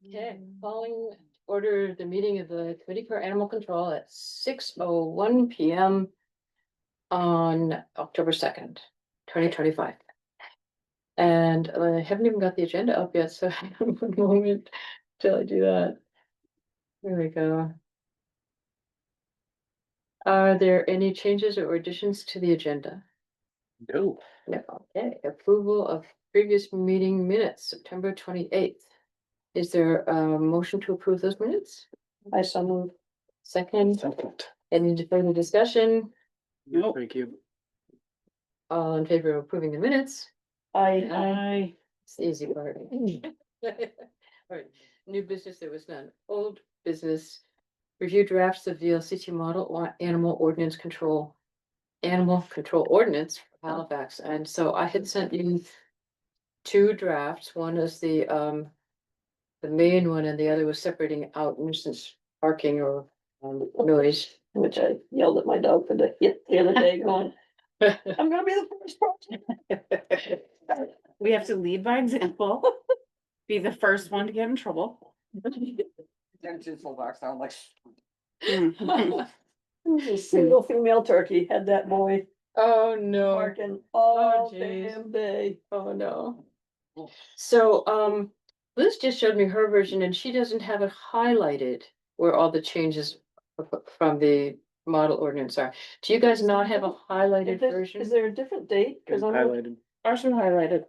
Okay, calling order the meeting of the Committee for Animal Control at 6:01 PM on October 2nd, 2025. And I haven't even got the agenda up yet, so one moment till I do that. There we go. Are there any changes or additions to the agenda? No. No. Okay, approval of previous meeting minutes, September 28th. Is there a motion to approve those minutes? I so move. Second, Second. any further discussion? No. Thank you. All in favor of approving the minutes? Aye. It's the easy part. All right, new business, there was none. Old business, review drafts of VLCT model or animal ordinance control. Animal control ordinance for Halifax, and so I had sent you two drafts. One is the main one, and the other was separating out nuisance barking or noise. Which I yelled at my dog for the other day going, I'm gonna be the first person. We have to lead by example, be the first one to get in trouble. Sound like. Mhm. A single female turkey had that boy Oh, no. barking all geez. damn day. Oh, no. So, Liz just showed me her version and she doesn't have it highlighted where all the changes from the model ordinance are. Do you guys not have a highlighted version? Is there a different date? Cause I'm, Highlighted. Ours are highlighted.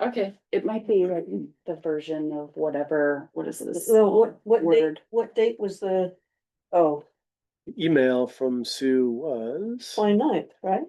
Okay, It might be like the version of whatever, what is this? so what date, Word. what date was the, oh, Email from Sue was 29th, right?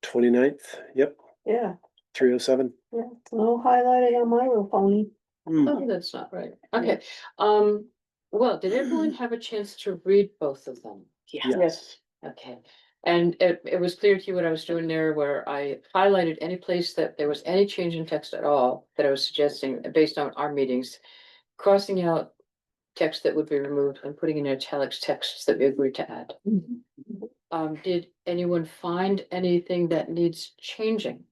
29th. Yep. Yeah, 3:07. yeah, no highlighting on my real pony. oh, that's not right. Okay, well, did everyone have a chance to read both of them? Yes. Okay, and it was clear to you what I was doing there, where I highlighted any place that there was any change in text at all that I was suggesting based on our meetings, crossing out text that would be removed and putting in italics texts that we agreed to add. Did anyone find anything that needs changing?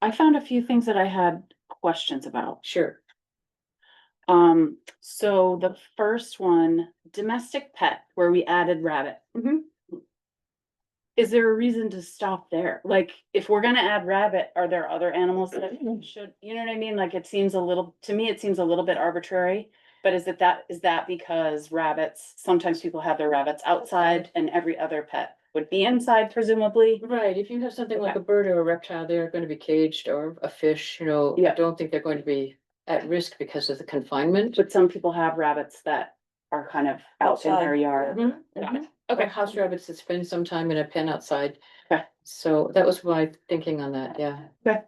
I found a few things that I had questions about. Sure. So the first one, domestic pet, where we added rabbit. Mhm. Is there a reason to stop there? Like, if we're gonna add rabbit, are there other animals that should, you know what I mean? Like, it seems a little, to me, it seems a little bit arbitrary. But is that because rabbits, sometimes people have their rabbits outside and every other pet would be inside presumably? Right, if you have something like Okay. a bird or a reptile, they're gonna be caged, or a fish, you know, I Yeah. don't think they're going to be at risk because of the confinement. But some people have rabbits that are kind of out in their Outside, yard. Mhm, Got mhm. it. Or Okay. house rabbits that spend some time in a pen outside. Okay. So that was my thinking on that, yeah. Okay,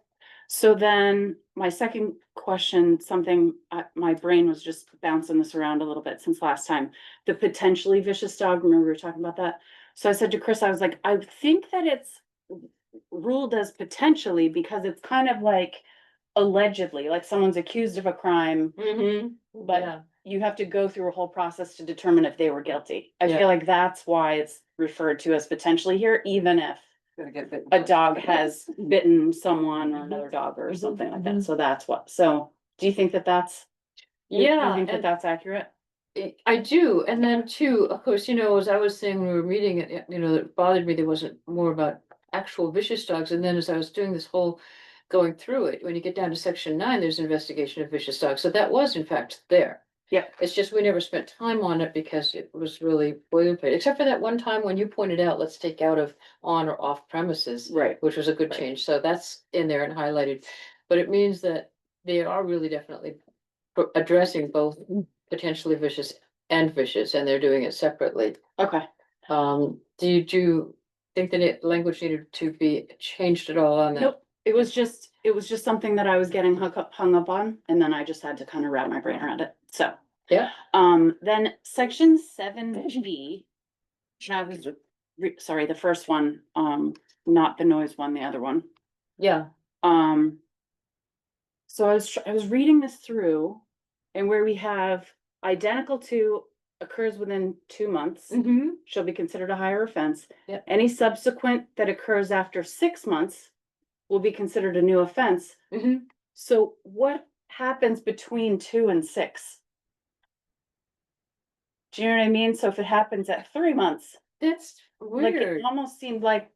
so then my second question, something, my brain was just bouncing this around a little bit since last time. The potentially vicious dog, remember we were talking about that? So I said to Chris, I was like, I think that it's ruled as potentially because it's kind of like allegedly, like someone's accused of a crime, Mm-hmm. but you have to go through a whole process to determine if they were guilty. I Yeah. feel like that's why it's referred to as potentially here, even if a dog has bitten someone or another dog or something like that, so that's what, so, do you think that that's? You Yeah, think that and that's accurate? I do, and then too, of course, you know, as I was saying when we were meeting, you know, it bothered me there wasn't more about actual vicious dogs, and then as I was doing this whole going through it, when you get down to section 9, there's investigation of vicious dogs, so that was in fact there. Yeah. It's just we never spent time on it because it was really boilerplate, except for that one time when you pointed out, let's take out of on or off premises. Right. Which was a good Right. change, so that's in there and highlighted, but it means that they are really definitely addressing both potentially vicious and vicious, and they're doing it separately. Okay, Did you think that language needed to be changed at all on that? nope, it was just something that I was getting hung up on, and then I just had to kind of wrap my brain around it, so. Yeah. Then section 7G. Sorry, the first one, not the noise one, the other one. Yeah, So I was reading this through, and where we have identical to occurs within 2 months Mm-hmm. shall be considered a higher offense. Yep. Any subsequent that occurs after 6 months will be considered a new offense. Mm-hmm. So what happens between 2 and 6? Do you know what I mean? So if it happens at 3 months, That's like it weird. almost seemed like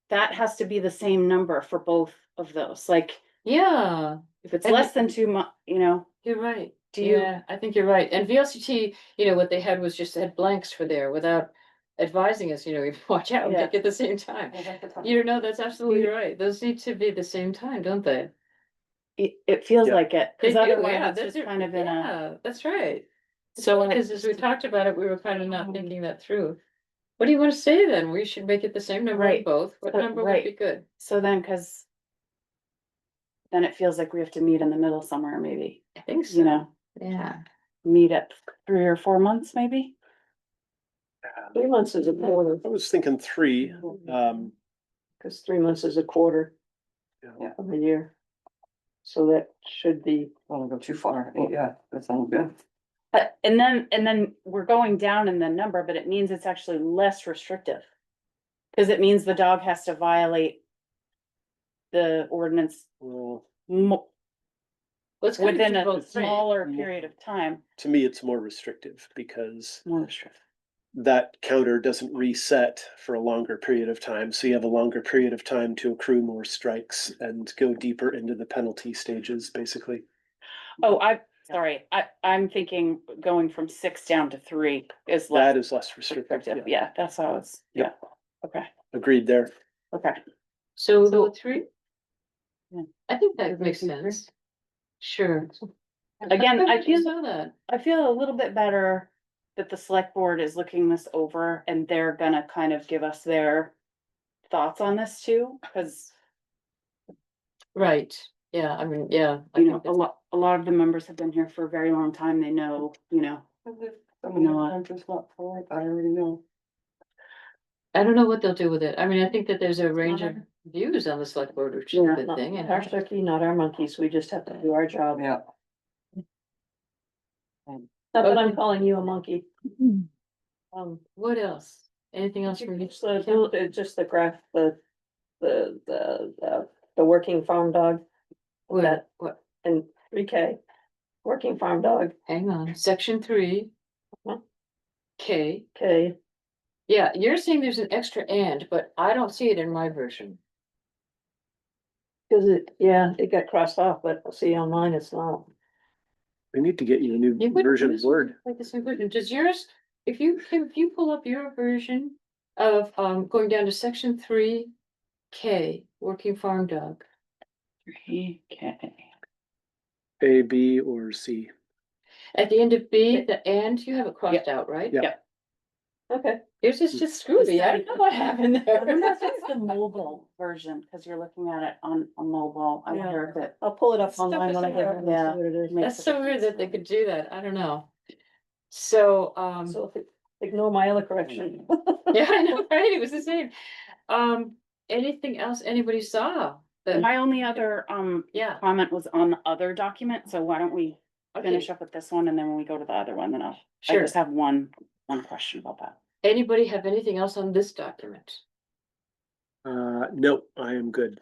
that has to be the same number for both of those. Like Yeah, if it's And less than 2 months, you're right. Do you- Yeah, I think you're right. And VLCT, what they had was just had blanks for there without advising us, watch out, Yeah. make it at the same time. That's absolutely right. Those need to be the same time, don't they? it feels Yeah. like it, They cause do, otherwise yeah, it's that's just it. kind of in a, Yeah, that's right. so when Because as we talked about it, we were kind of not thinking that through. What do you want to say then? We should make it the same number in Right. both. What So- number would be right. good? So then, cause then it feels like we have to meet in the middle somewhere, maybe, I think so. you know, Yeah. meet at 3 or 4 months, maybe? 3 months is a quarter, I was thinking 3, because 3 months is a quarter yeah. of a year. So that should be, Don't go too far. Yeah, that sounds good. And then we're going down in the number, but it means it's actually less restrictive. Cause it means the dog has to violate the ordinance Well, Let's kind of within do a both three. smaller period of time. to me, it's more restrictive because More restrictive. that counter doesn't reset for a longer period of time. So you have a longer period of time to accrue more strikes and go deeper into the penalty stages, basically. Oh, sorry, I'm thinking going from 6 down to 3 is That less is less restrictive. restrictive, yeah, that's how it's, yeah, Yep. okay, Agreed there. okay. So So- we'll go 3? Yeah. I think that Everybody makes think 3? sense. Sure. Again, I feel, saw that. I feel a little bit better that the select board is looking this over and they're gonna kind of give us their thoughts on this too, cause Right, yeah, I mean, yeah. I you think know, that's- a lot of the members have been here for a very long time, they know, Someone know what? I'm just not for it, I already know. I don't know what they'll do with it. I mean, I think that there's a range of not views on the select board, which is a Yeah, good not thing. not And our turkey, not our monkeys, we just have to do our job. Yeah. Not that I'm Okay. calling you a monkey. what else? Anything else from you? Just the graph, the working farm dog What, what, and 3K. Working farm dog, hang on, section 3. Uh-huh. K, okay, yeah, you're saying there's an extra and, but I don't see it in my version. cause it got crossed off, but see on mine, it's not. We need to get you a new You wouldn't version of use Word. Like the same version, does yours, if you pull up your version of, going down to section 3K, working farm dog. 3K. A, B, or C. At the end of B, the and, you have it crossed out, right? Yeah. Okay, Yours is just screwy, I don't know what happened I wonder if there. it's the mobile version, cause you're looking at it on a mobile, I Yeah. wonder if it. I'll pull it up Stuff online when I is get hard. home and Yeah. see what it is. Makes That's so weird that they could do that, I don't know. So, So if ignore my other correction. yeah, I know, right, it was the same. Anything else anybody saw? That- My only other, Yeah, comment was on the other document, so why don't we okay, finish up with this one, and then when we go to the other one, then I sure. just have one question about that. Anybody have anything else on this document? No, I am good.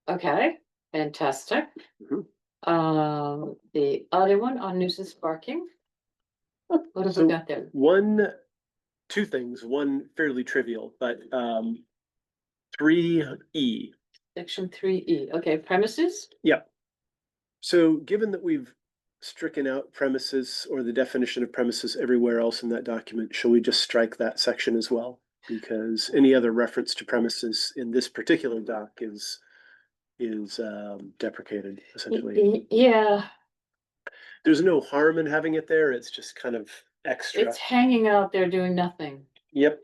Okay, fantastic. Mhm. The other one on nuisance barking. What have we So- got there? Two things, one fairly trivial, but 3E. Section 3E, okay, premises? So given that we've stricken out premises or the definition of premises everywhere else in that document, shall we just strike that section as well? Because any other reference to premises in this particular doc is deprecated essentially. Yeah, There's no harm in having it there, it's just kind of extra. it's hanging out there doing nothing. Yep,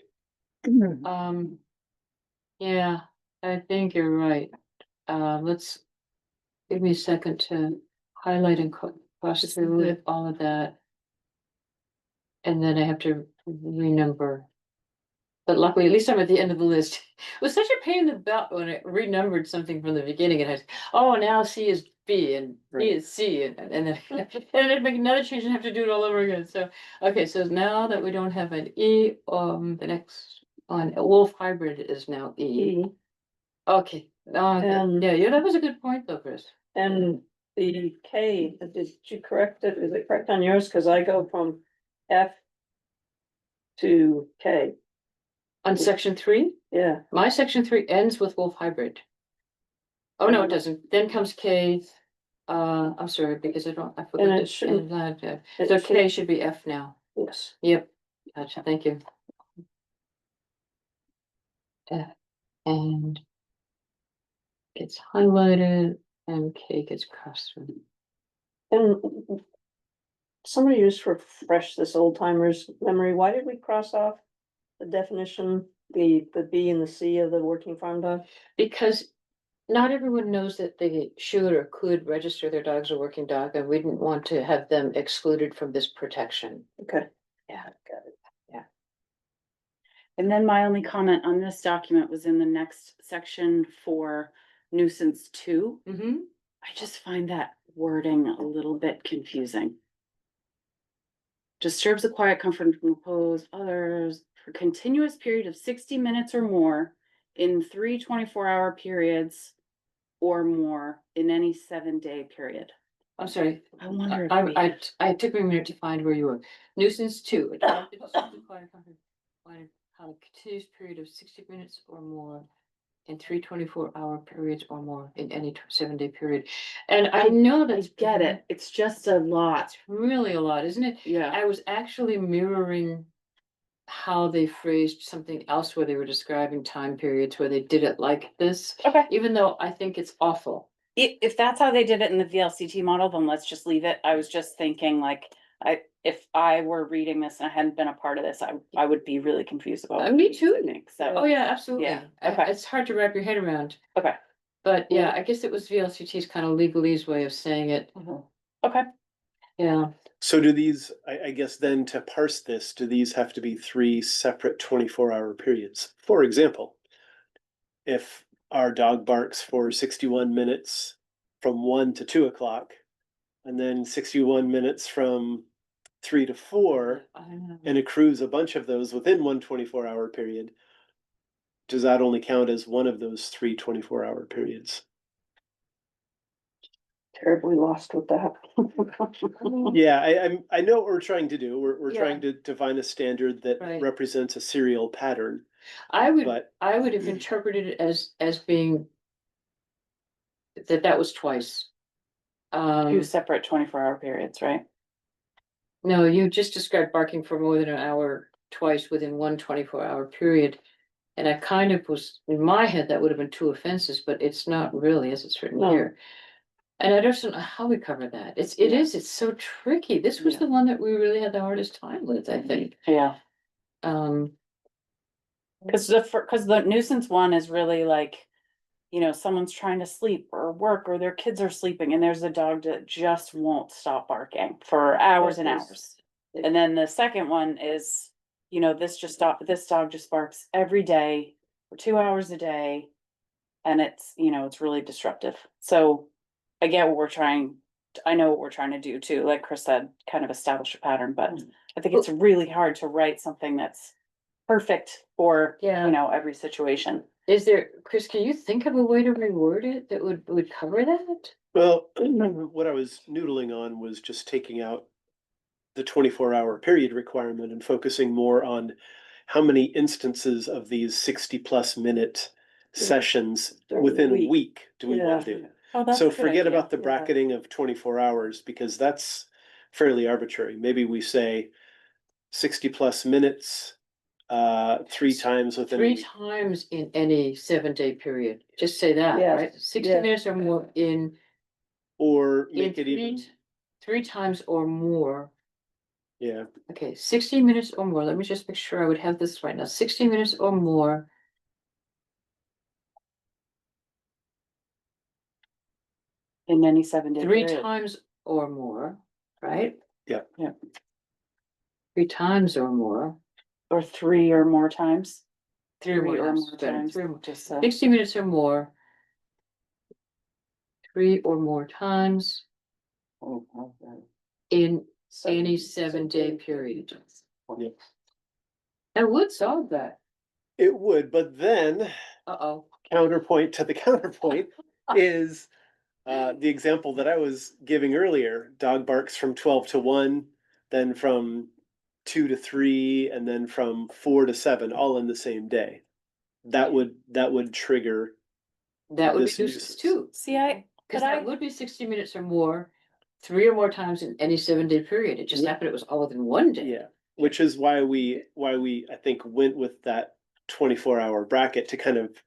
Yeah, I think you're right. Let's give me a second to highlight and cross through all of that. And then I have to renumber. But luckily, at least I'm at the end of the list. It was such a pain in the butt when it renumbered something from the beginning and I, oh, now C is B and B is C and then, and then make another change and have to do it all over again. So, okay, so now that we don't have an E, the next on wolf hybrid is now E. E, Okay, And- yeah, that was a good point though, Chris. and the K, did you correct it? Is it correct on yours? Cause I go from F to K, On section 3, yeah. my section 3 ends with wolf hybrid. Oh, no, it doesn't. Then comes K. I'm sorry, because I And forgot it to shouldn't- change that. it So should- K should be F now. Yes. Yep, gotcha, thank you. And gets highlighted and K gets crossed through. And somebody just refresh this old timer's memory. Why did we cross off the definition, the B and the C of the working farm dog? Because not everyone knows that they should or could register their dog as a working dog, and we didn't want to have them excluded from this protection. Okay. Yeah, got it. And then my only comment on this document was in the next section for nuisance 2. Mm-hmm. I just find that wording a little bit confusing. Disturbs the quiet comfort from repose others for continuous period of 60 minutes or more in 3 24-hour periods or more in any 7-day period. I'm sorry. I wonder if we I took me a minute to find where you were. Nuisance 2. Adopted to the quiet comfort, on a continuous period of 60 minutes or more in 3 24-hour periods or more in any 7-day period. And I know I that's get it. It's just a lot. That's really a lot, isn't it? Yeah. I was actually mirroring how they phrased something else where they were describing time periods where they did it like this, Okay. even though I think it's awful. If that's how they did it in the VLCT model, then let's just leave it. I was just thinking like, if I were reading this and I hadn't been a part of this, I would be really confused about. Me too. I think, so. Oh, yeah, absolutely. Yeah, okay. It's hard to wrap your head around. Okay. But yeah, I guess it was VLCT's kind of legalese way of saying it. Okay. Yeah. So do these, I guess then to parse this, do these have to be 3 separate 24-hour periods? For example, if our dog barks for 61 minutes from 1 to 2 o'clock, and then 61 minutes from 3 to 4, I don't know. and accrues a bunch of those within one 24-hour period, does that only count as one of those 3 24-hour periods? Terribly lost with that. Yeah, I know what we're trying to do. We're Yeah. trying to define a standard that Right. represents a serial pattern. I would But have interpreted it as being that was twice. 2 separate 24-hour periods, right? No, you just described barking for more than an hour twice within one 24-hour period. And I kind of was, in my head, that would have been 2 offenses, but it's not really, as it's written No. here. And I just don't know how we cover that. It's so tricky. This was Yeah. the one that we really had the hardest time with, I think. Yeah. Um, Cause the nuisance one is really like, someone's trying to sleep or work or their kids are sleeping and there's a dog that just won't stop barking for hours and hours. And then the second one is, this dog just barks every day for 2 hours a day. And it's really disruptive. So I get what I know what we're trying to do too, like Chris said, kind of establish a pattern, but I think it's really hard to write something that's perfect for, Yeah. every situation. is there, Chris, can you think of a way to reword it that would cover that? well, what I was noodling on was just taking out the 24-hour period requirement and focusing more on how many instances of these 60+ minute sessions During the within a week. week do we want to do? Oh, that's So a good forget idea. about the bracketing of 24 hours because that's fairly arbitrary. Maybe we say 60+ minutes, 3 times within a Three week. times in any 7-day period. Just say that, Yes, right? 60 yes. minutes or more in Or in make it even, three times or more. yeah, Okay, 60 minutes or more. Let me just make sure I would have this right now. 60 minutes or more. In any 7-day 3 period. times or more, right? Yeah. Yeah. 3 times or more. Or 3 or more times. 3 or more, Three or yes, more better, times. 3 or more. Just 60 minutes or more. 3 or more times in any 7-day period. Yeah. That would solve that. It would, but then Uh-oh. counterpoint to the counterpoint is the example that I was giving earlier. Dog barks from 12 to 1, then from 2 to 3, and then from 4 to 7, all in the same day. That would trigger. That would be This nuisance nuisance. too, See, because but I- that would be 60 minutes or more, 3 or more times in any 7-day period. It just Yeah. happened, it was all within one day. Yeah, which is why we I think went with that 24-hour bracket to kind of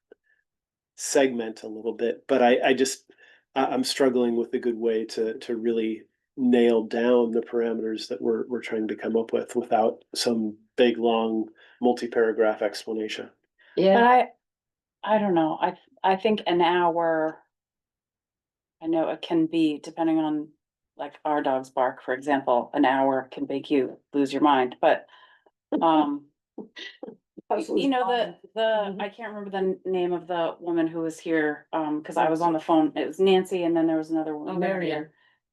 segment a little bit. But I'm struggling with a good way to really nail down the parameters that we're trying to come up with without some big, long, multi-paragraph explanation. But Yeah, I don't know, I think an hour. I know it can be, depending on, like, our dog's bark, for example, an hour can make you lose your mind, but, you know, I can't remember the name of the woman who was here, cause I was on the phone, it was Nancy, and then there was another woman. Oh, Marianne.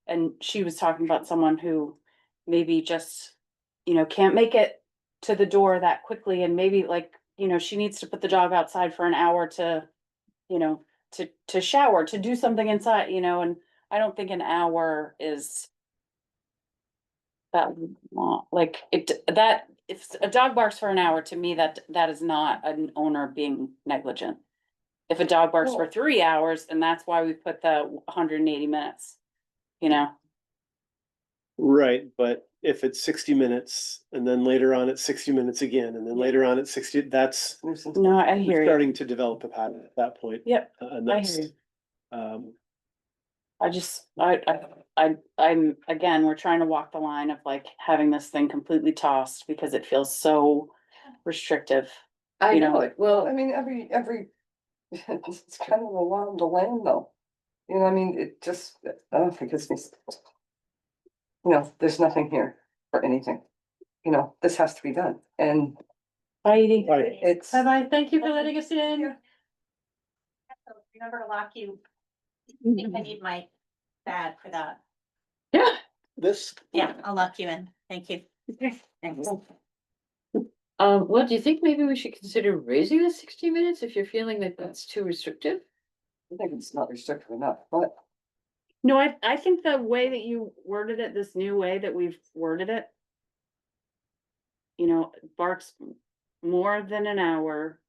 And she was talking about someone who maybe just, can't make it to the door that quickly, and maybe, like, she needs to put the dog outside for an hour to, to shower, to do something inside, and I don't think an hour is that long, like, if a dog barks for an hour, to me, that is not an owner being negligent. If a dog barks for 3 hours, and that's why we put the 180 minutes, Right, but if it's 60 minutes and then later on it's 60 minutes again, and then later on it's 60, that's no, I hear we're you. starting to develop a pattern at that point. Yep, And I that's, hear you. um, I'm, again, we're trying to walk the line of, like, having this thing completely tossed because it feels so restrictive. I you know know. it. Well, I mean, it's kind of a wild land though. I mean, it just, it gives me. There's nothing here for anything. This has to be done, and Bye, Edie. right. it's. bye-bye. Thank you for letting us in. Remember to lock you. I think I need my badge for that. Yeah. This, Yeah, I'll lock you in. Thank you. Thanks. Well, do you think maybe we should consider raising the 60 minutes if you're feeling that that's too restrictive? I think it's not restrictive enough, but No, I think the way that you worded it, this new way that we've worded it. Barks more than an hour.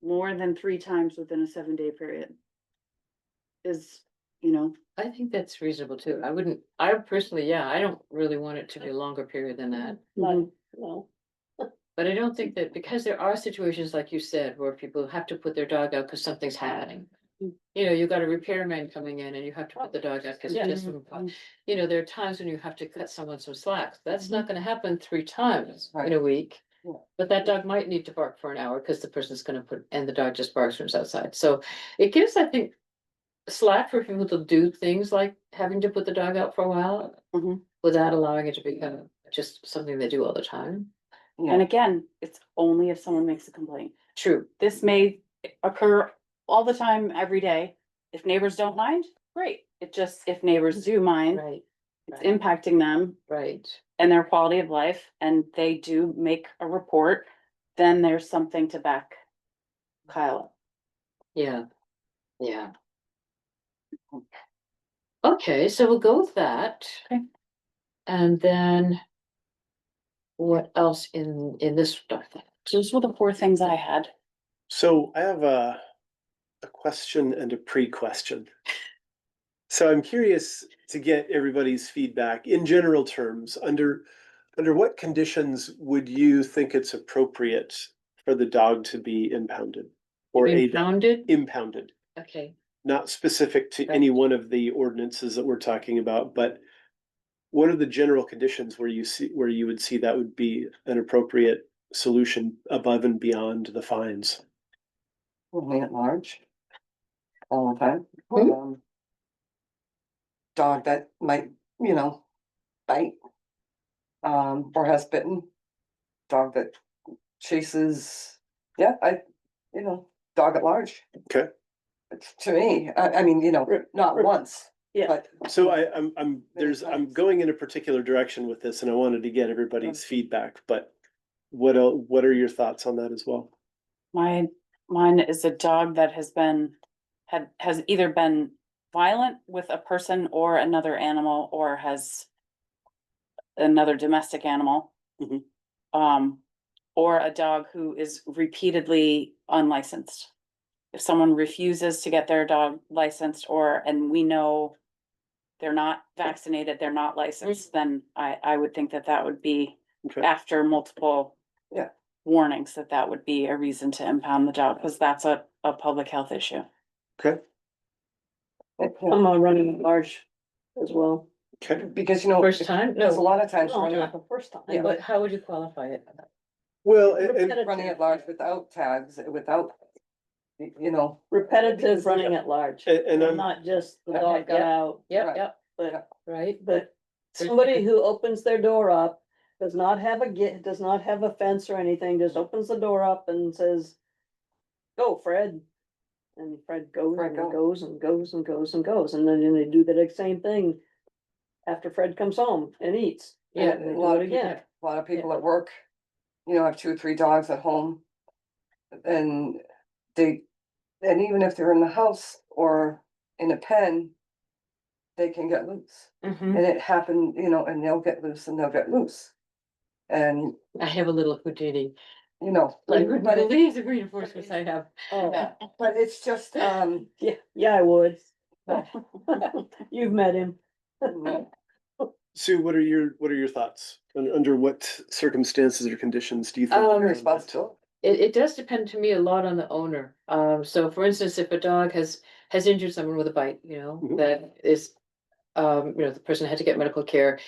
More than 3 times within a 7-day period. Is, I think that's reasonable too. I personally, yeah, I don't really want it to be a longer period than that. No. But I don't think that, because there are situations, like you said, where people have to put their dog out because something's happening. You've got a repairman coming in and you have to put the dog out because it just, there are times when you have to cut someone some slack. That's not gonna happen 3 times in a week. Yeah. But that dog might need to bark for an hour because the person's gonna and the dog just barks from his outside. So it gives, I think, slack for people to do things like having to put the dog out for a while. Mhm. Without allowing it to become just something they do all the time. yeah, and again, it's only if someone makes a complaint. True. This may occur all the time, every day. If neighbors don't mind, great. It just, if neighbors do mind, Right, it's right. impacting them right. and their quality of life, and they do make a report, then there's something to back Kyle up. Yeah, yeah. Okay, so we'll go with that. Okay. And then what else in this document? So those were the 4 things I had. So I have a question and a pre-question. So I'm curious to get everybody's feedback in general terms. Under what conditions would you think it's appropriate for the dog to be impounded? Or Impounded? impounded, Okay, not specific to any one of the ordinances that we're talking about, but what are the general conditions where you would see that would be an appropriate solution above and beyond the fines? only at large. All the time. Mhm. Dog that might, bite. Or has bitten. Dog that chases, dog at large. Okay. To me, I mean, you know, not once, Yeah, but. So I'm going in a particular direction with this and I wanted to get everybody's feedback, but what are your thoughts on that as well? Mine is a dog that has either been violent with a person or another animal, or has another domestic animal. Mhm. Or a dog who is repeatedly unlicensed. If someone refuses to get their dog licensed, and we know they're not vaccinated, they're not licensed, then I would think that would be, Okay. after multiple Yeah. warnings, that would be a reason to impound the dog, because that's a public health issue. Okay, I'm running at large as well. okay. Because, you know, First time? there's a No, lot of times No, running, not the first time, Yeah. but but how would you qualify it? Well, running at large without tags, without, you know. repetitive running at large, and I'm, not just the Okay, dog got yeah. out, Yep, Right. yep, but, right, but somebody who opens their door up, does not have does not have a fence or anything, just opens the door up and says, go Fred. And Fred goes Fred and goes. goes and goes and goes and goes, and then they do the same thing after Fred comes home and eats. And Yeah, a They lot do it of people, again. a lot of people at work, you know, have 2 or 3 dogs at home. And and even if they're in the house or in a pen, they can get loose. Mhm. And it happened, you know, and they'll get loose and they'll get loose. And, I have a little Houdini, you know, like, wouldn't but it, believe the reinforcements I have. Oh, but it's just, yeah, I would. You've met him. Sue, what are your thoughts? Under what circumstances or conditions do you think? Um, responsibility. It does depend to me a lot on the owner. So for instance, if a dog has injured someone with a bite, Mhm. that is, the person had to get medical care.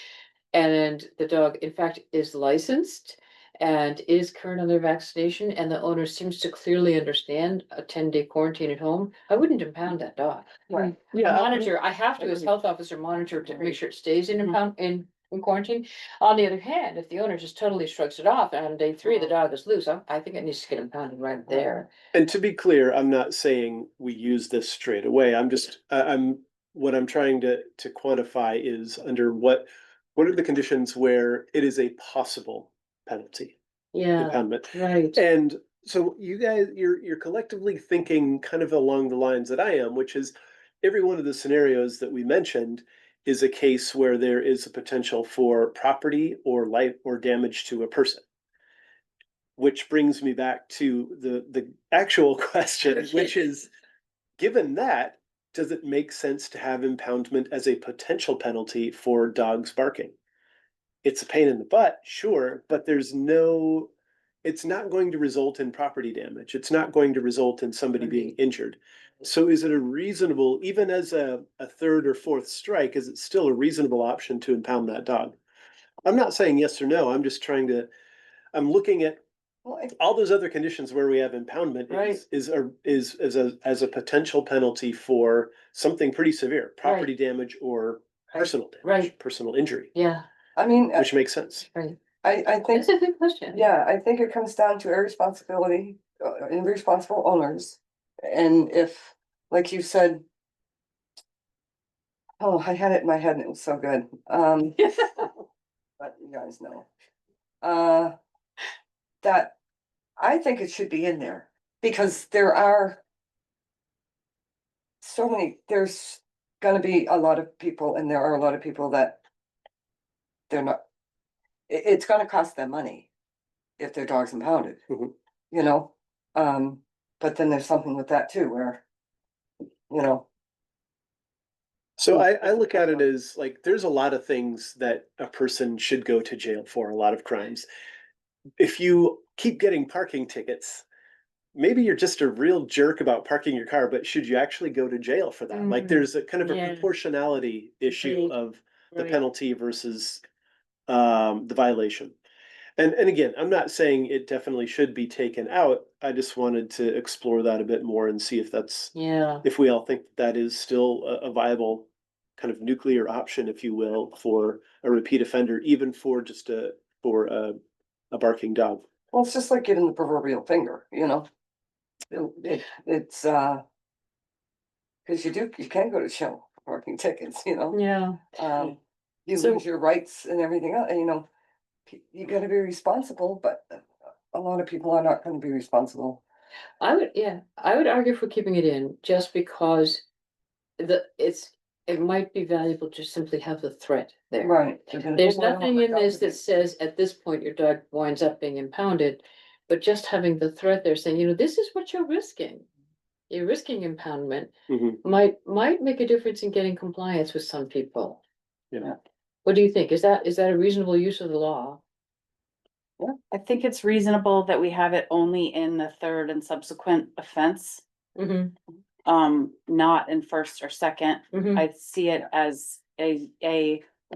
And the dog, in fact, is licensed and is current on their vaccination, and the owner seems to clearly understand a 10-day quarantine at home, I wouldn't impound that dog. Right. I have to, as health officer, monitor to make sure it stays in impound, in quarantine. On the other hand, if the owner just totally shrugs it off and on day 3, the dog is loose, I think it needs to get impounded right there. And to be clear, I'm not saying we use this straight away. I'm just, what I'm trying to quantify is under what are the conditions where it is a possible penalty, Yeah, impoundment. right. And so you guys, you're collectively thinking kind of along the lines that I am, which is every one of the scenarios that we mentioned is a case where there is a potential for property or life or damage to a person. Which brings me back to the actual question, which is, given that, does it make sense to have impoundment as a potential penalty for dogs barking? It's a pain in the butt, sure, but it's not going to result in property damage. It's not going to result in somebody being injured. So is it a reasonable, even as a 3rd or 4th strike, is it still a reasonable option to impound that dog? I'm not saying yes or no. I'm looking at Well, all those other conditions where we have impoundment Right. is as a potential penalty for something pretty severe, property damage or personal damage, Right. personal injury, Yeah, I mean, which makes sense. right. I think, That's a good question. yeah, I think it comes down to irresponsibility, irresponsible owners. And if, like you said, oh, I had it in my head and it was so good. But you guys know. That I think it should be in there because there are so many, there's gonna be a lot of people and there are a lot of people that they're not, it's gonna cost them money if their dog's impounded, Mhm. you know? But then there's something with that too, where, you know, So I look at it as like, there's a lot of things that a person should go to jail for, a lot of crimes. If you keep getting parking tickets, maybe you're just a real jerk about parking your car, but should you actually go to jail for that? Like there's a kind of a Yeah. proportionality issue of the Right. penalty versus the violation. And again, I'm not saying it definitely should be taken out. I just wanted to explore that a bit more and see Yeah, if we all think that is still a viable kind of nuclear option, if you will, for a repeat offender, even for just for a barking dog. well, it's just like giving the proverbial finger, you know? It's Cause you can go to jail for parking tickets, you know, Yeah. you So- lose your rights and everything else, and you know. You gotta be responsible, but a lot of people are not gonna be responsible. I would argue for keeping it in just because it might be valuable to simply have the threat there. Right. There's nothing in this that says at this point your dog winds up being impounded, but just having the threat there saying, you know, this is what you're risking. You're risking impoundment Mhm. might make a difference in getting compliance with some people. Yeah. What do you think? Is that a reasonable use of the law? I think it's reasonable that we have it only in the third and subsequent offense, Mm-hmm, not in first or second. mm-hmm, I see it as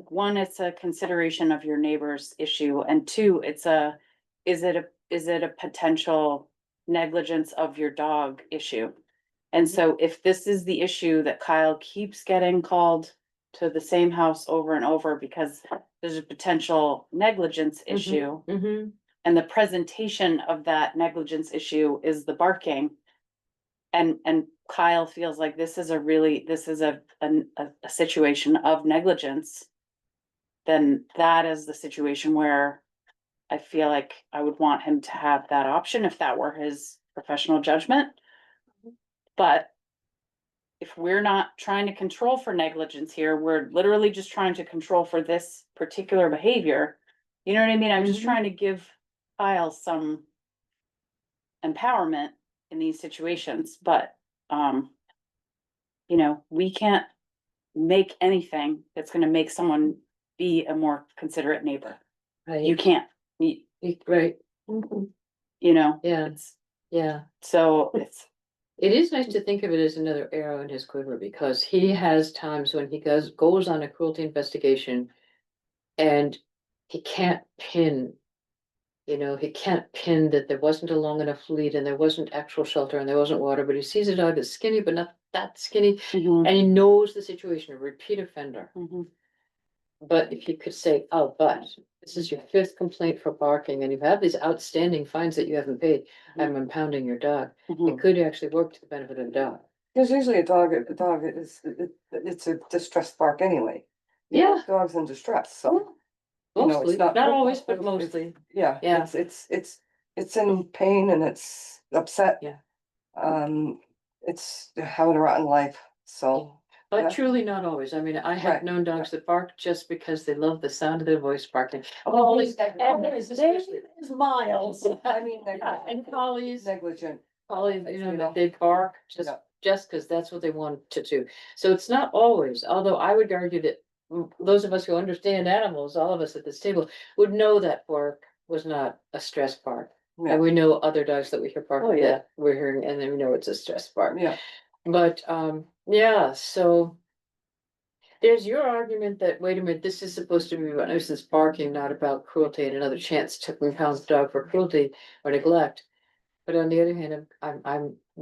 one, it's a consideration of your neighbor's issue, and two, is it a potential negligence of your dog issue? And so if this is the issue that Kyle keeps getting called to the same house over and over because there's a potential negligence issue, mm-hmm. and the presentation of that negligence issue is the barking. And Kyle feels like this is a situation of negligence. Then that is the situation where I feel like I would want him to have that option if that were his professional judgment. But if we're not trying to control for negligence here, we're literally just trying to control for this particular behavior. You know what I mean? I'm just Mhm. trying to give Kyle some empowerment in these situations, but, you know, we can't make anything that's gonna make someone be a more considerate neighbor. You Right, can't, you, right, you know? Yeah. It's, yeah. so it's, It is nice to think of it as another arrow in his quiver because he has times when he goes on a cruelty investigation and he can't pin, he can't pin that there wasn't a long enough lead and there wasn't actual shelter and there wasn't water, but he sees a dog that's skinny, but not that skinny, mhm, and he knows the situation, a repeat offender. mhm, But if you could say, oh, but this is your fifth complaint for barking and you have these outstanding fines that you haven't paid, I'm impounding your dog. mhm. It could actually work to the benefit of the dog. Cause usually a dog it's a distressed bark anyway. You know, Yeah. Dog's in distress, so, you know, Mostly, it's not. not always, but it's- mostly. Yeah, Yeah. it's in pain and it's upset. Yeah. It's having a rotten life, so, But Yeah. truly not always. I mean, I have Right. known dogs that bark just because they love the sound of their voice barking. Oh, Collies, his especially. name is Miles. I mean, And collies, negligent. they bark Yeah. just because that's what they want to do. So it's not always, although I would argue that those of us who understand animals, all of us at this table, would know that bark was not a stress bark. Yeah, And we know other dogs that we hear bark Oh, yeah. that we're hearing, and then we know it's a stress bark. yeah, But, yeah, so. There's your argument that, wait a minute, this is supposed to be about nuisance barking, not about cruelty and another chance to impound the dog for cruelty or neglect. But on the other hand,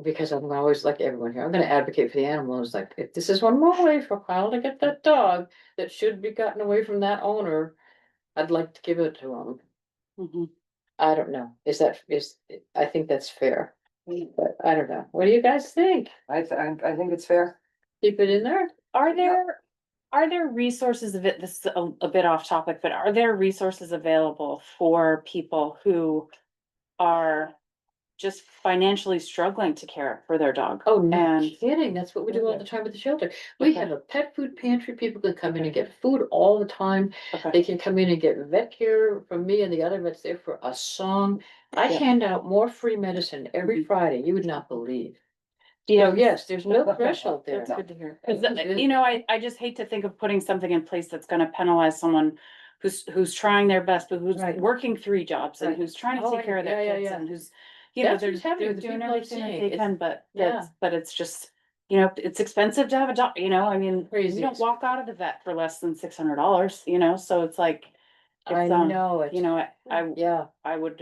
because I'm always like everyone here, I'm gonna advocate for the animals, like, if this is one more way for Kyle to get that dog that should be gotten away from that owner, I'd like to give it to him. Mhm. I don't know, I think that's fair, but I don't know, what do you guys think? I think it's fair. Keep it in there? Are there resources of it, this is a bit off topic, but are there resources available for people who are just financially struggling to care for their dog? Oh, no And, kidding, that's what we do all the time at the shelter. We Okay. have a pet food pantry, people can come in and get food all the time. okay, They can come in and get vet care from me and the other vets there for a song. I Yeah. hand out more free medicine every Mhm. Friday, you would not believe. yeah, So yes, there's no threshold there. that's good to hear. Cause, you know, I just hate to think of putting something in place that's gonna penalize someone who's trying their best, but who's Right. working 3 jobs and Right. who's trying to Oh, take care of their yeah, kids yeah. and who's, you know, That's they're what's happening, the doing people are everything that saying they it's- can, but yeah. it's just, you know, it's expensive to have a dog, you know, I mean, Crazy you don't walk out of the vet for less than $600, you know, so it's like, I it's, know it. you know, Yeah, I would,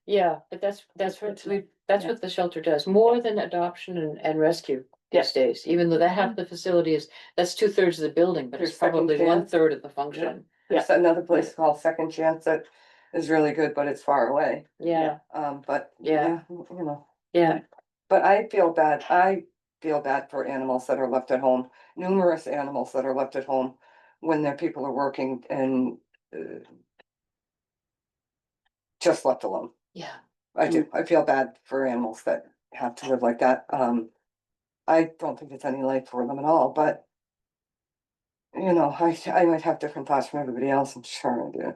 yeah, but that's Yeah. what the shelter does, more than adoption and rescue these days, even though that half the facility that's 2/3 of the building, but Your it's second probably chance. 1/3 of the function. There's another place called Second Chance that is really good, but it's far away. Yeah, But Yeah. yeah, you know, yeah, but I feel bad. I feel bad for animals that are left at home, numerous animals that are left at home when their people are working and just left alone. Yeah. I do. I feel bad for animals that have to live like that. I don't think it's any life for them at all, but you know, I might have different thoughts from everybody else, I'm sure I do.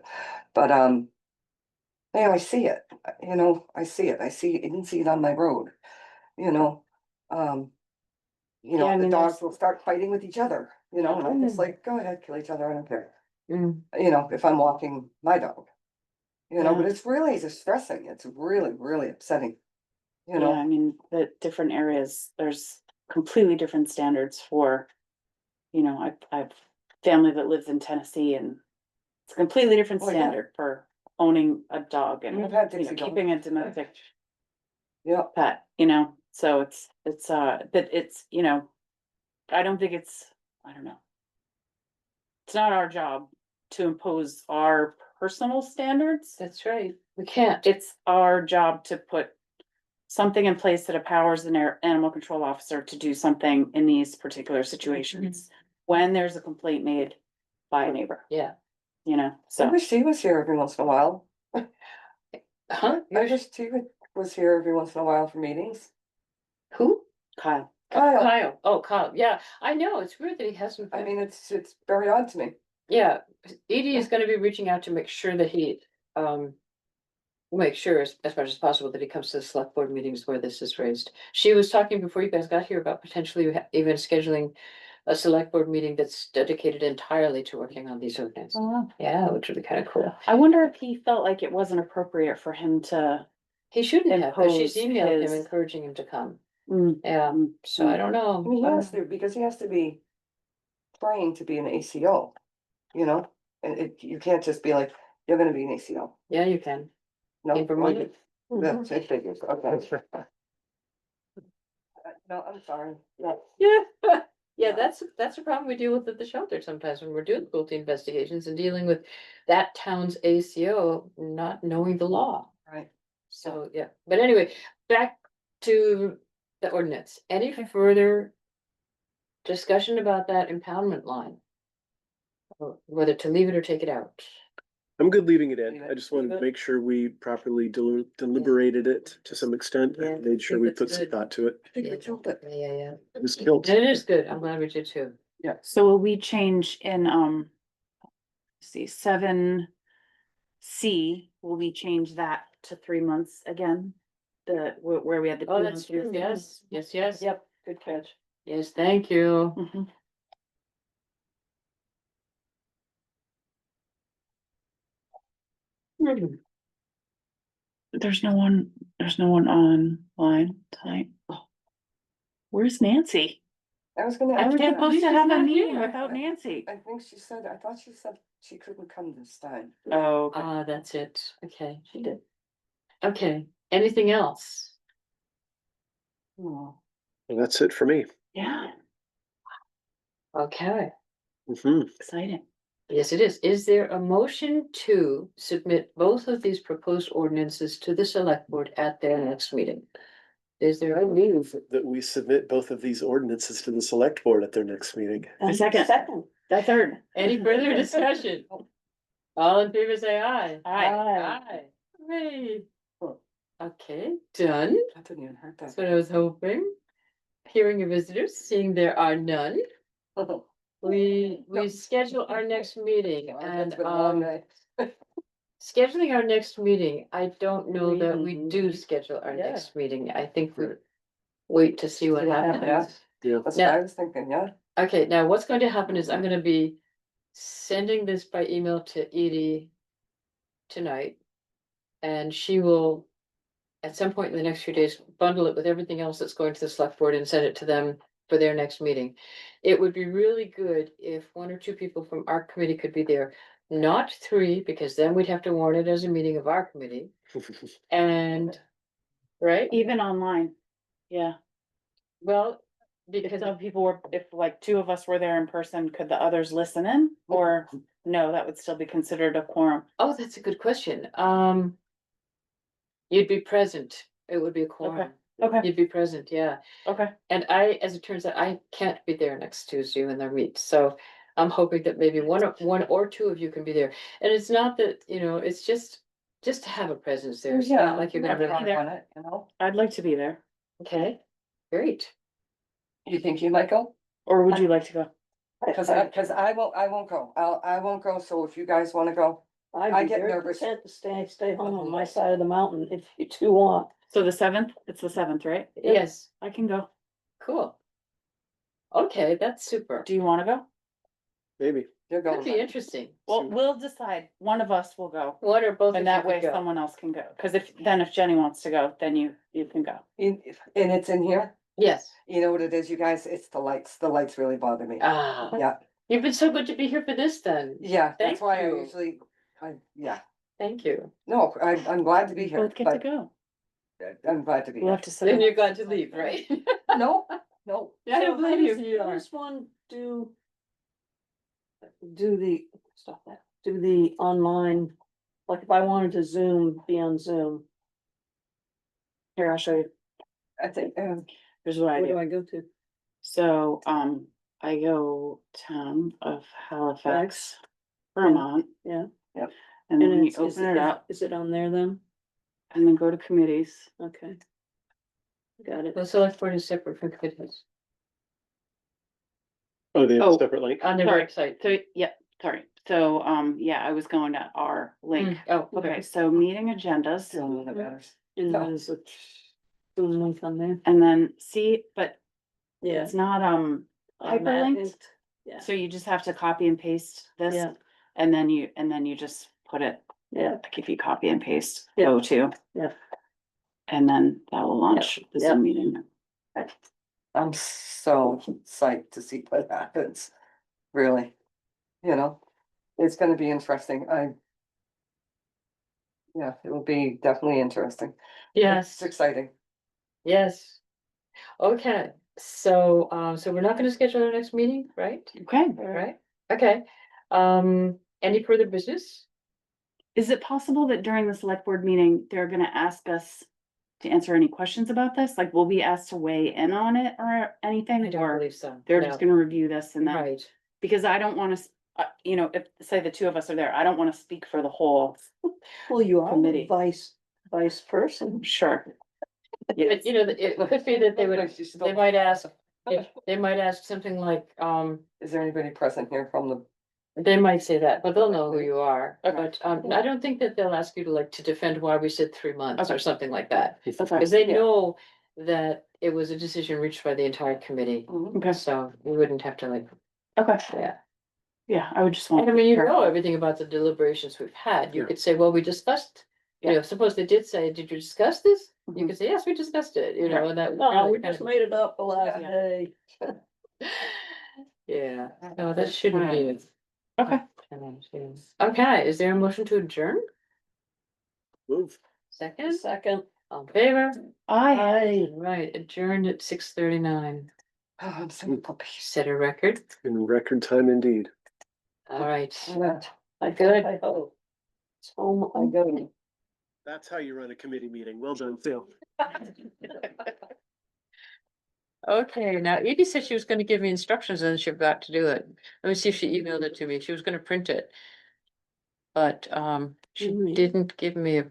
But you know, I see it, you know, I see it. I can see it on my road, you know. You Yeah, I know, the mean, dogs will start fighting with each other, you know, and I'm just Mm. like, go ahead, kill each other, I don't care. Mm. You know, if I'm walking my dog. You know, Yeah. but it's really distressing. It's really, really upsetting. You Yeah, I know, mean, the different areas, there's completely different standards for, you know, I've family that lives in Tennessee and it's a completely different Oh, yeah. standard for owning a dog and, I've had you know, Dixie dogs. keeping a domestic yeah, pet, you know, so but it's, you know, I don't think I don't know. It's not our job to impose our personal standards. That's right. We can't. It's our job to put something in place that empowers an animal control officer to do something in these particular situations. When there's a complaint made by a neighbor, Yeah. you know, I so. wish he was here every once in a while. Huh? I wish he was here every once in a while for meetings. Who? Kyle, Kyle, Kyle. Oh, Kyle. Yeah, I know. It's weird that he hasn't. I mean, it's very odd to me. Yeah, Edie is gonna be reaching out to make sure that he, make sure as much as possible that he comes to the select board meetings where this is raised. She was talking before you guys got here about potentially even scheduling a select board meeting that's dedicated entirely to working on these ordinances. Yeah, which would be kind of cool. I wonder if he felt like it wasn't appropriate for him to. He shouldn't have, because she's Impose emailed him his- encouraging him to come. Mm, Yeah, mm, so I don't know. I mean, he has to, because he has to be trained to be an ACO, you know? And you can't just be like, you're gonna be an ACO. Yeah, you can. No, In Vermont. That's it, figures, okay. No, I'm sorry. Yeah. Yeah, yeah, that's a problem we deal with at the shelter sometimes when we're doing cruelty investigations and dealing with that town's ACO not knowing the law. Right. So, yeah, but anyway, back to the ordinance. Any further discussion about that impoundment line? Or whether to leave it or take it out? I'm good leaving it Leave in. it. I just wanted Leave to it. make sure we properly deliberated it to some extent, Yeah, and made sure think we it's put some good. thought to it. I think we killed it. Yeah. It was killed. And it is good. I'm glad we did too. So will we change in, see, 7C, will we change that to 3 months again? Where we had the. Oh, 2 that's months true. before? Yes. Yep, good catch. Yes, thank you. Mhm. There's no one online tonight. Oh. Where's Nancy? I was gonna. I was can't supposed believe to she's have a not meeting here. without Nancy. I think I thought she said she couldn't come this time. Oh, okay. Ah, that's it. Okay, she did. Okay, anything else? Oh. And that's it for me. Yeah, Okay, exciting. yes, it is. Is there a motion to submit both of these proposed ordinances to the select board at their next meeting? Is I there? move that we submit both of these ordinances to the select board at their next meeting. A second, Second. a third. Any further discussion? All in favor, say aye. Aye. Aye. Hooray. Okay, done. That didn't even hurt That's that. what I was hoping. Hearing your visitors, seeing there are none. We schedule our next meeting and, It's been a long night. scheduling our next meeting, I don't know that we Mhm. do schedule our Yeah. next meeting. I think we wait to see what See what happens. happens. Yeah. That's Yeah. what I was thinking, yeah. Okay, now what's going to happen is I'm gonna be sending this by email to Edie tonight. And she will, at some point in the next few days, bundle it with everything else that's going to the select board and send it to them for their next meeting. It would be really good if 1 or 2 people from our committee could be there, not 3, because then we'd have to warn it as a meeting of our committee. And, right, Even online, yeah. well, If because, some people were, if like 2 of us were there in person, could the others listen in? Or no, that would still be considered a quorum? oh, that's a good question. You'd be present, it would be a quorum. Okay, you'd be present, yeah. okay. And as it turns out, I can't be there next Tuesday when they meet, so I'm hoping that maybe one or two of you can be there. And it's not that, it's just to have a presence there. It's Yeah, not like you're gonna I'd really, be there. on it, you know? I'd like to be there. okay, great. You think you might go? Or would you like to go? Cause I won't go. I won't go, so if you guys wanna go, I I'd be get very nervous. content to stay home on my side of the mountain if you two want. So the 7th, it's the 7th, right? Yes, I can go. cool. Okay, that's super. Do you wanna go? Maybe. you're Could going. be right? Well, So- we'll decide. One of us will go. One or both of And you that way could go. someone else can go. Cause if Jenny wants to go, then you can go. And it's in here, Yes. you know what it is, you guys, it's the lights really bother me. Ah, Yeah, you've been so good to be here for this then. yeah, Thank that's why I you. usually, yeah, Thank you. no, I'm glad to be here, Both get to but go. I'm glad to be We'll here. have to sit. Then you're glad to leave, right? No, no, I don't blame you if you How are. does one do stop that, do the online, like if I wanted to Zoom, be on Zoom, Here, I'll show you. I think, Here's what I where do do. I go to? So, I go town of Halifax, Vermont. Yeah. Yep. And then you it's- open it up Is it on there then? and then go to committees. Okay. Got it. The select board is separate from committees Oh, they have a Oh. separate link? on their Sorry. website. So, yeah, sorry. So, yeah, I was going to our link. Oh, Okay, so meeting agendas it's the only one that matters. And No. there's a Zoom link on there. and then see, but Yeah. it's not, hyperlinked. Yeah, So you just have to copy and paste this. yeah, And then you just put it, yeah, like if you copy and paste, Yeah. go to. Yeah. And then that will launch the Yeah. Zoom meeting. I'm so psyched to see what happens, really, you know, it's gonna be interesting, yeah, it will be definitely interesting. It's yes, exciting. yes. Okay, so we're not gonna schedule our next meeting, right? Okay. Right? Okay. Any further business? Is it possible that during the select board meeting, they're gonna ask us to answer any questions about this? Like, will we asked to weigh in on it or anything? I don't Or believe so. they're No. just gonna review this and then, Right. because I don't wanna, if, say the two of us are there, I don't wanna speak for the whole. well, you are the Committee. vice person. Sure. But it could be that She's they still- might ask, they might ask something like, Is there anybody present here from the, they might say that, but they'll know who you are. Okay. But, I don't think that they'll ask you to defend why we said 3 months or Okay. something like that. Okay. Because they Yeah. know that it was a decision reached by the entire committee, Mhm. Okay, so we wouldn't have to okay, yeah. yeah, I would just want. And I mean, you know careful. everything about the deliberations we've had. You Yeah. could say, well, we discussed, suppose they did say, did you discuss this? You Mhm. could say, yes, we discussed it, and that. No, we kind just of- made it up the last Yeah. day. Yeah, no, that shouldn't be. it. Okay, Okay, is there a motion to adjourn? Move. Second, Second, all in favor? I. Right, adjourned at 6:39. Oh, I'm so puppy. Set a record. In record time indeed. All right. I Good. I hope. It's home I go. That's how you run a committee meeting. Well done, Phil. Okay, now Edie said she was gonna give me instructions and she forgot to do it. Let me see if she emailed it to me. She was gonna print it. But, she Mhm. didn't give me a